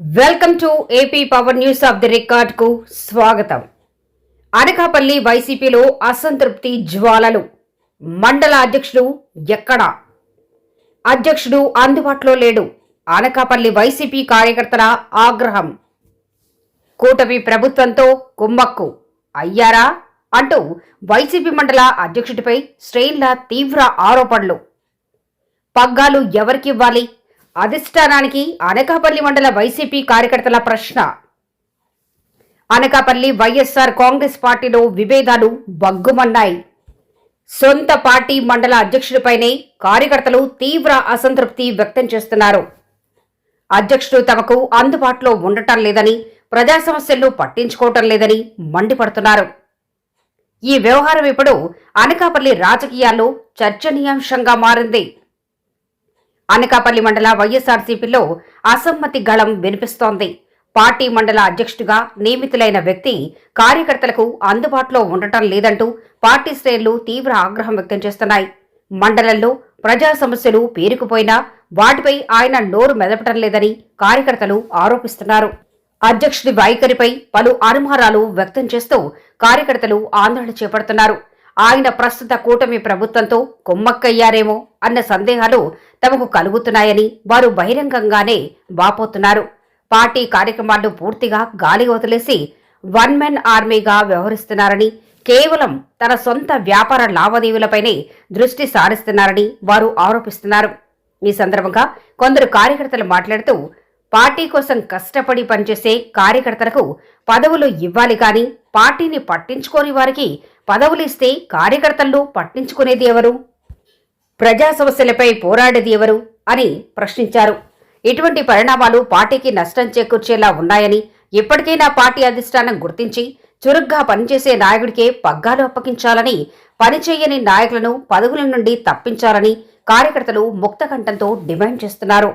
Welcome to AP power news of the record కు స్వాగతం. అనకాపల్లి వైసీపీలో అసంతృప్తి జ్వాలలు. మండల అధ్యక్షుడు ఎక్కడా? అధ్యక్షుడు అందుబాటులో లేడు. అనకాపల్లి వైసీపీ కార్యకర్తల ఆగ్రహం. కూటమి ప్రభుత్వంతో కుమ్మక్కు అయ్యారా అంటూ వైసీపీ మండల అధ్యక్షుడిపై శ్రేణుల తీవ్ర ఆరోపణలు. పగ్గాలు ఎవరికివ్వాలి? అధిష్టానానికి అనకాపల్లి మండల వైసీపీ కార్యకర్తల ప్రశ్న. అనకాపల్లి వైఎస్ఆర్ కాంగ్రెస్ పార్టీలో విభేదాలు బగ్గుమన్నాయి. సొంత పార్టీ మండల అధ్యక్షుడిపైనే కార్యకర్తలు తీవ్ర అసంతృప్తి వ్యక్తం చేస్తున్నారు. అధ్యక్షుడు తమకు అందుబాటులో ఉండటం లేదని, ప్రజా సమస్యలను పట్టించుకోవటం లేదని మండిపడుతున్నారు. ఈ వ్యవహారం ఇప్పుడు అనకాపల్లి రాజకీయాల్లో చర్చనీయాంశంగా మారింది. అనకాపల్లి మండల వైఎస్ఆర్సీపీలో అసమ్మతి గళం వినిపిస్తోంది. పార్టీ మండల అధ్యక్షుడిగా నియమితులైన వ్యక్తి కార్యకర్తలకు అందుబాటులో ఉండటం లేదంటూ పార్టీ శ్రేణులు తీవ్ర ఆగ్రహం వ్యక్తం చేస్తున్నాయి. మండలంలో ప్రజా సమస్యలు పేరుకుపోయినా వాటిపై ఆయన నోరు మెదపటం లేదని కార్యకర్తలు ఆరోపిస్తున్నారు. అధ్యక్షుడి వైఖరిపై పలు అనుమానాలు వ్యక్తం చేస్తూ కార్యకర్తలు ఆందోళన చేపడుతున్నారు. ఆయన ప్రస్తుత కూటమి ప్రభుత్వంతో కుమ్మక్కయ్యారేమో అన్న సందేహాలు తమకు కలుగుతున్నాయని వారు బహిరంగంగానే వాపోతున్నారు. పార్టీ కార్యక్రమాలను పూర్తిగా గాలి వదిలేసి వన్ మెన్ ఆర్మీగా వ్యవహరిస్తున్నారని, కేవలం తన సొంత వ్యాపార లావాదేవీలపైనే దృష్టి సారిస్తున్నారని వారు ఆరోపిస్తున్నారు. ఈ సందర్భంగా కొందరు కార్యకర్తలు మాట్లాడుతూ, పార్టీ కోసం కష్టపడి పనిచేసే కార్యకర్తలకు పదవులు ఇవ్వాలి కానీ పార్టీని పట్టించుకోని వారికి పదవులు ఇస్తే కార్యకర్తలను పట్టించుకునేది ఎవరు? ప్రజా సమస్యలపై పోరాడేది ఎవరు అని ప్రశ్నించారు. ఇటువంటి పరిణామాలు పార్టీకి నష్టం చేకూర్చేలా ఉన్నాయని, ఇప్పటికైనా పార్టీ అధిష్టానం గుర్తించి చురుగ్గా పనిచేసే నాయకుడికే పగ్గాలు అప్పగించాలని, పనిచేయని నాయకులను పదవుల నుండి తప్పించాలని కార్యకర్తలు ముక్తకంఠంతో డిమాండ్ చేస్తున్నారు.